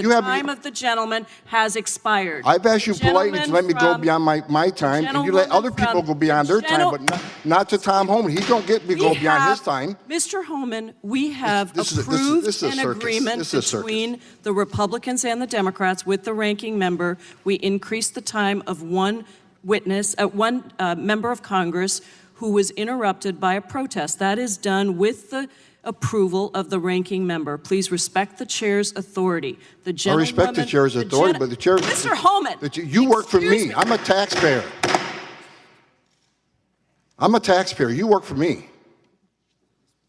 The time of the gentleman has expired. I've asked you politely to let me go beyond my time, and you let other people go beyond their time, but not to Tom Homan. He don't get me go beyond his time. Mr. Homan, we have approved an agreement between the Republicans and the Democrats with the ranking member. We increased the time of one member of Congress who was interrupted by a protest. That is done with the approval of the ranking member. Please respect the chair's authority. I respect the chair's authority, but the chair... Mr. Homan! You work for me. I'm a taxpayer. I'm a taxpayer. You work for me.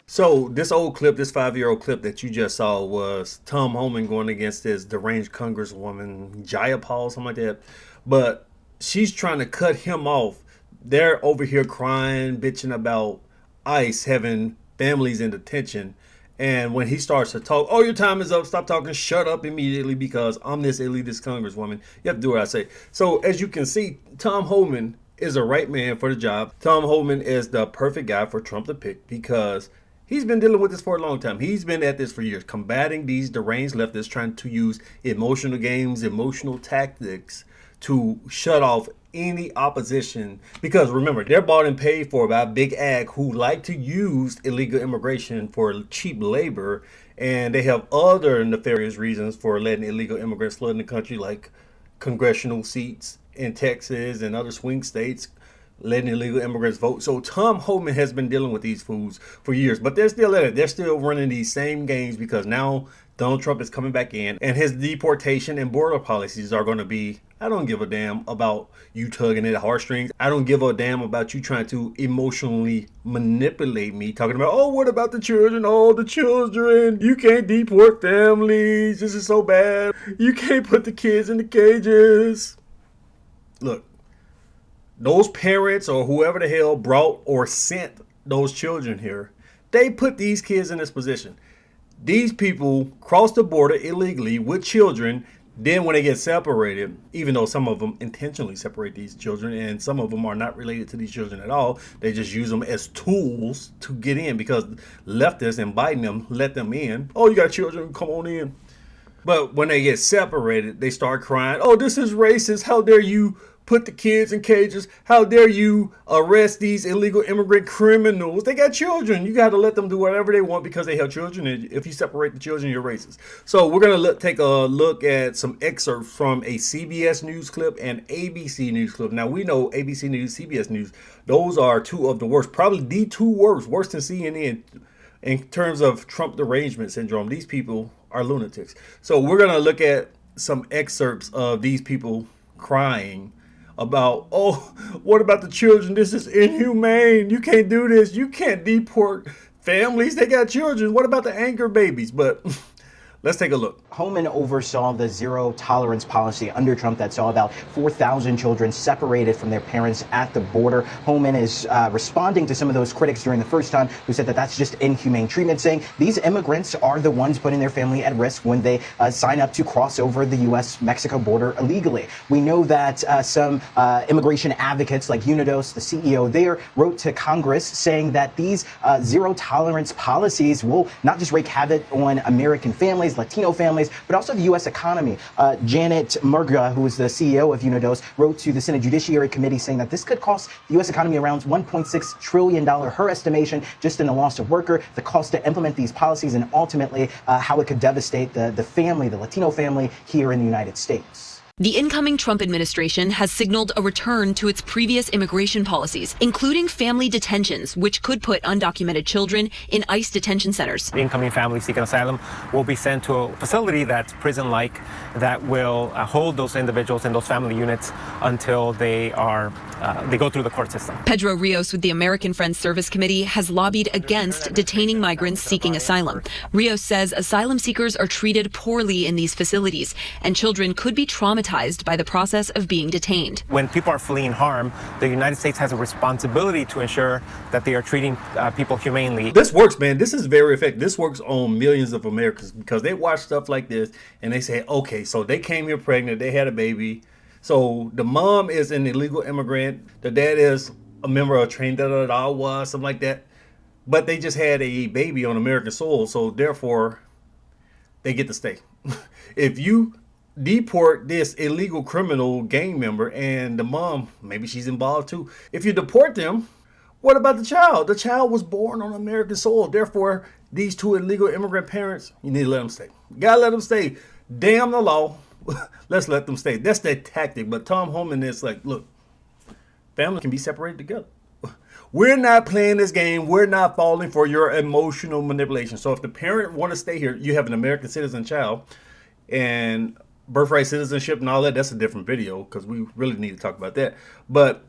So this old clip, this 5-year-old clip that you just saw was Tom Homan going against this deranged congresswoman, Jayapal, something like that. But she's trying to cut him off. They're over here crying, bitching about ICE having families in detention, and when he starts to talk, oh, your time is up, stop talking, shut up immediately because I'm this elitist congresswoman. You have to do what I say. So as you can see, Tom Homan is a right man for the job. Tom Homan is the perfect guy for Trump to pick because he's been dealing with this for a long time. He's been at this for years, combating these deranged leftists trying to use emotional games, emotional tactics to shut off any opposition, because remember, they're bought and paid for by Big Ag, who like to use illegal immigration for cheap labor, and they have other nefarious reasons for letting illegal immigrants flood in the country, like congressional seats in Texas and other swing states, letting illegal immigrants vote. So Tom Homan has been dealing with these fools for years, but they're still at it. They're still running these same games because now Donald Trump is coming back in, and his deportation and border policies are going to be, I don't give a damn about you tugging at heartstrings. I don't give a damn about you trying to emotionally manipulate me, talking about, oh, what about the children? Oh, the children. You can't deport families. This is so bad. You can't put the kids in the cages. Look, those parents or whoever the hell brought or sent those children here, they put these kids in this position. These people cross the border illegally with children. Then when they get separated, even though some of them intentionally separate these children and some of them are not related to these children at all, they just use them as tools to get in because leftists and Biden them let them in. Oh, you got children, come on in. But when they get separated, they start crying, oh, this is racist. How dare you put the kids in cages? How dare you arrest these illegal immigrant criminals? They got children. You got to let them do whatever they want because they have children. And if you separate the children, you're racist. So we're going to take a look at some excerpts from a CBS News clip and ABC News clip. Now, we know ABC News, CBS News, those are two of the worst, probably the two worst, worse than CNN in terms of Trump derangement syndrome. These people are lunatics. So we're going to look at some excerpts of these people crying about, oh, what about the children? This is inhumane. You can't do this. You can't deport families. They got children. What about the anchor babies? But let's take a look. Homan oversaw the zero tolerance policy under Trump that saw about 4,000 children separated from their parents at the border. Homan is responding to some of those critics during the first time who said that that's just inhumane treatment, saying these immigrants are the ones putting their family at risk when they sign up to cross over the U.S.-Mexico border illegally. We know that some immigration advocates like Unidos, the CEO there, wrote to Congress saying that these zero tolerance policies will not just wreak havoc on American families, Latino families, but also the U.S. economy. Janet Murga, who is the CEO of Unidos, wrote to the Senate Judiciary Committee saying that this could cost the U.S. economy around $1.6 trillion, her estimation, just in the loss of worker, the cost to implement these policies, and ultimately how it could devastate the family, the Latino family here in the United States. The incoming Trump administration has signaled a return to its previous immigration policies, including family detentions, which could put undocumented children in ICE detention centers. Incoming families seeking asylum will be sent to a facility that's prison-like that will hold those individuals in those family units until they go through the court system. Pedro Rios with the American Friends Service Committee has lobbied against detaining migrants seeking asylum. Rios says asylum seekers are treated poorly in these facilities, and children could be traumatized by the process of being detained. When people are fleeing harm, the United States has a responsibility to ensure that they are treating people humanely. This works, man. This is very effective. This works on millions of Americans because they watch stuff like this and they say, okay, so they came here pregnant, they had a baby. So the mom is an illegal immigrant, the dad is a member of Trinidad, something like that. But they just had a baby on American soil, so therefore they get to stay. If you deport this illegal criminal gang member and the mom, maybe she's involved too. If you deport them, what about the child? The child was born on American soil. Therefore, these two illegal immigrant parents, you need to let them stay. You gotta let them stay. Damn the law. Let's let them stay. That's their tactic. But Tom Homan is like, look, family can be separated together. We're not playing this game. We're not falling for your emotional manipulation. So if the parent want to stay here, you have an American citizen child and birthright citizenship and all that, that's a different video because we really need to talk about that. But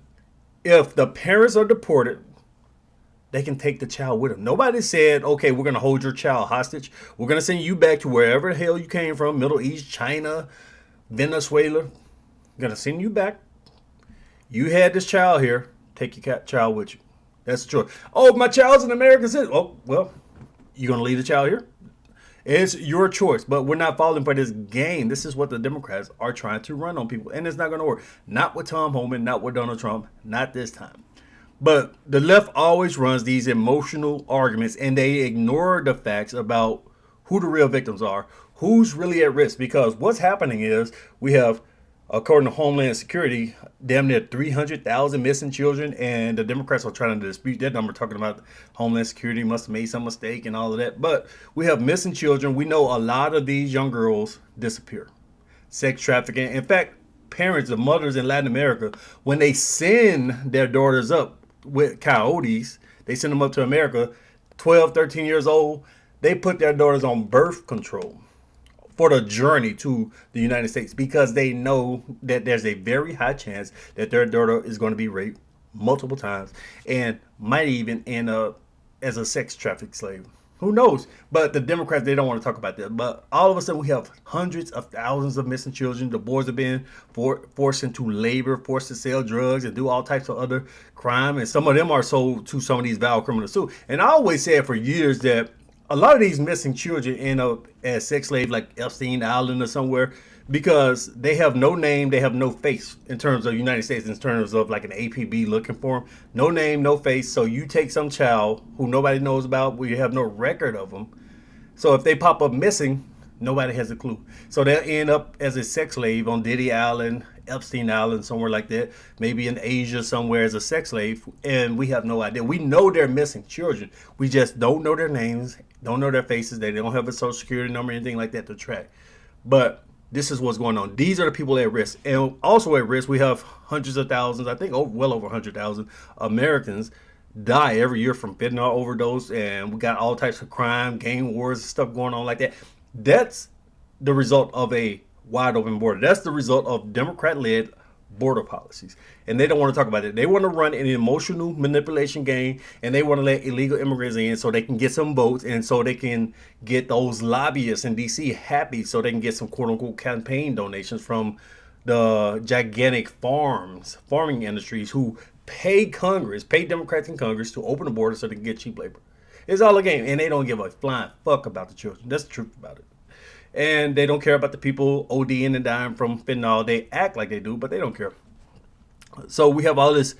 if the parents are deported, they can take the child with them. Nobody said, okay, we're going to hold your child hostage. We're going to send you back to wherever the hell you came from, Middle East, China, Venezuela. We're going to send you back. You had this child here. Take your child with you. That's the choice. Oh, my child's an American citizen. Oh, well, you going to leave the child here? It's your choice, but we're not falling for this game. This is what the Democrats are trying to run on people, and it's not going to work. Not with Tom Homan, not with Donald Trump, not this time. But the left always runs these emotional arguments, and they ignore the facts about who the real victims are, who's really at risk, because what's happening is we have, according to Homeland Security, damn near 300,000 missing children, and the Democrats are trying to dispute that number, talking about Homeland Security must have made some mistake and all of that. But we have missing children. We know a lot of these young girls disappear. Sex trafficking. In fact, parents, the mothers in Latin America, when they send their daughters up with coyotes, they send them up to America, 12, 13 years old, they put their daughters on birth control for the journey to the United States because they know that there's a very high chance that their daughter is going to be raped multiple times and might even end up as a sex trafficked slave. Who knows? But the Democrats, they don't want to talk about that. But all of a sudden, we have hundreds of thousands of missing children. The boys are being forced into labor, forced to sell drugs and do all types of other crime. And some of them are sold to some of these violent criminals too. And I always said for years that a lot of these missing children end up as sex slaves like Epstein Island or somewhere because they have no name, they have no face in terms of United States, in terms of like an APB looking for them. No name, no face. So you take some child who nobody knows about, we have no record of them. So if they pop up missing, nobody has a clue. So they'll end up as a sex slave on Diddy Island, Epstein Island, somewhere like that. Maybe in Asia somewhere as a sex slave. And we have no idea. We know they're missing children. We just don't know their names, don't know their faces. They don't have a social security number or anything like that to track. But this is what's going on. These are the people at risk. And also at risk, we have hundreds of thousands, I think well over 100,000 Americans die every year from fentanyl overdose. And we got all types of crime, gang wars, stuff going on like that. That's the result of a wide open border. That's the result of Democrat-led border policies. And they don't want to talk about it. They want to run an emotional manipulation game, and they want to let illegal immigrants in so they can get some votes and so they can get those lobbyists in D.C. happy so they can get some quote-unquote campaign donations from the gigantic farming industries who pay Democrats in Congress to open the border so they can get cheap labor. It's all a game, and they don't give a flying fuck about the children. That's the truth about it. And they don't care about the people ODing and dying from fentanyl. They act like they do, but they don't care. So we have all this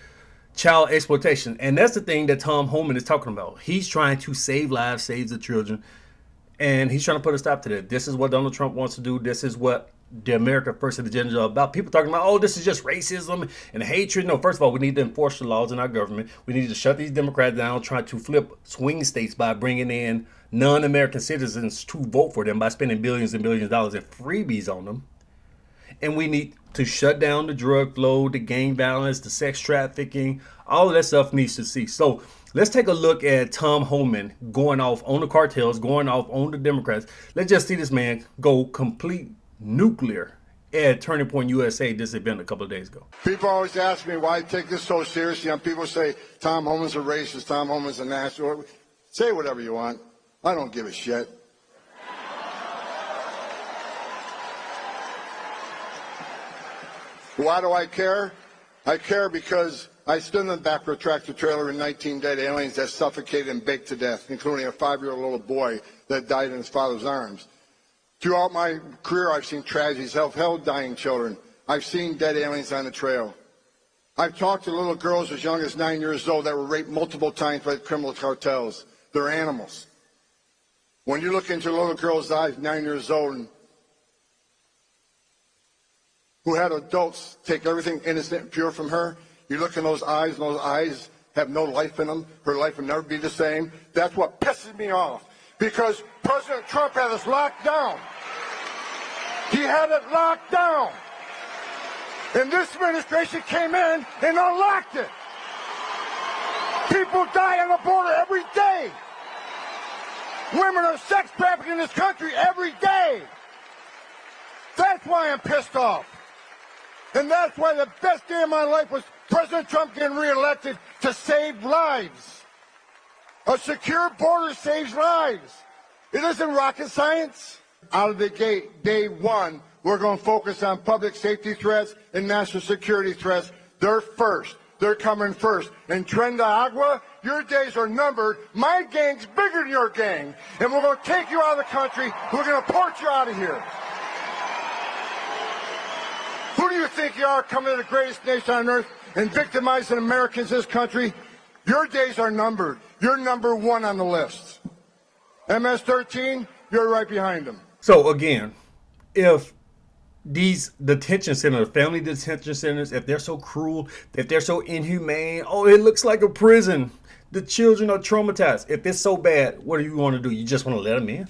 child exploitation. And that's the thing that Tom Homan is talking about. He's trying to save lives, save the children. And he's trying to put a stop to that. This is what Donald Trump wants to do. This is what the America First agenda is about. People talking about, oh, this is just racism and hatred. No, first of all, we need to enforce the laws in our government. We need to shut these Democrats down, try to flip swing states by bringing in non-American citizens to vote for them by spending billions and billions of dollars in freebies on them. And we need to shut down the drug flow, the gang violence, the sex trafficking. All of that stuff needs to cease. So let's take a look at Tom Homan going off on the cartels, going off on the Democrats. Let's just see this man go complete nuclear at Turning Point USA, this event a couple of days ago. People always ask me why I take this so seriously. And people say Tom Homan's a racist, Tom Homan's a national. Say whatever you want. I don't give a shit. Why do I care? I care because I stood in the back of a tractor trailer in 19 dead aliens that suffocated and baked to death, including a 5-year-old little boy that died in his father's arms. Throughout my career, I've seen tragedies, I've held dying children. I've seen dead aliens on the trail. I've talked to little girls as young as 9 years old that were raped multiple times by criminal cartels. They're animals. When you look into a little girl's eyes, 9 years old, and who had adults take everything innocent and pure from her, you look in those eyes, and those eyes have no life in them. Her life will never be the same. That's what pisses me off, because President Trump had us locked down. He had it locked down. And this administration came in and unlocked it. People die on the border every day. Women are sex trafficked in this country every day. That's why I'm pissed off. And that's why the best day of my life was President Trump getting reelected to save lives. A secure border saves lives. It isn't rocket science. Out of the gate, day one, we're going to focus on public safety threats and national security threats. They're first. They're coming first. In Tren de Agua, your days are numbered. My gang's bigger than your gang. And we're going to take you out of the country. We're going to port you out of here. Who do you think you are, coming to the greatest nation on earth and victimizing Americans in this country? Your days are numbered. You're number one on the list. MS-13, you're right behind them. So again, if these detention centers, family detention centers, if they're so cruel, if they're so inhumane, oh, it looks like a prison. The children are traumatized. If it's so bad, what do you want to do? You just want to let them in?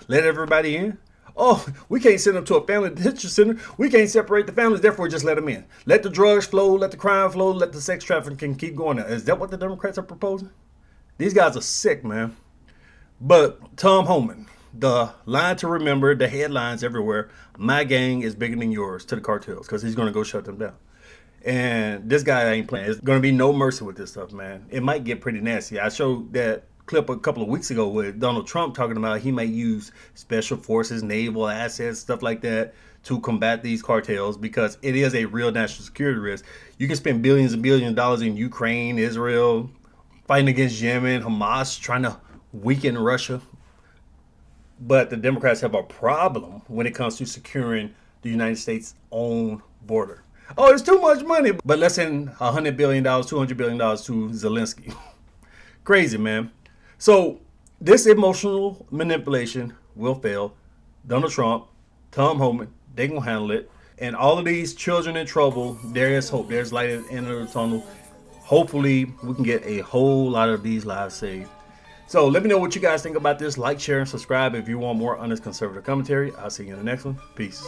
Let everybody in? Oh, we can't send them to a family detention center. We can't separate the families, therefore just let them in. Let the drugs flow, let the crime flow, let the sex trafficking keep going. Is that what the Democrats are proposing? These guys are sick, man. But Tom Homan, the line to remember, the headlines everywhere, my gang is bigger than yours, to the cartels, because he's going to go shut them down. And this guy ain't playing. There's going to be no mercy with this stuff, man. It might get pretty nasty. I showed that clip a couple of weeks ago with Donald Trump talking about he might use special forces, naval assets, stuff like that to combat these cartels, because it is a real national security risk. You can spend billions and billions of dollars in Ukraine, Israel, fighting against Yemen, Hamas, trying to weaken Russia. But the Democrats have a problem when it comes to securing the United States' own border. Oh, it's too much money. But let's send $100 billion, $200 billion to Zelensky. Crazy, man. So this emotional manipulation will fail. Donald Trump, Tom Homan, they gonna handle it. And all of these children in trouble, there is hope. There's light at the end of the tunnel. Hopefully we can get a whole lot of these lives saved. So let me know what you guys think about this. Like, share, and subscribe if you want more honest conservative commentary. I'll see you in the next one. Peace.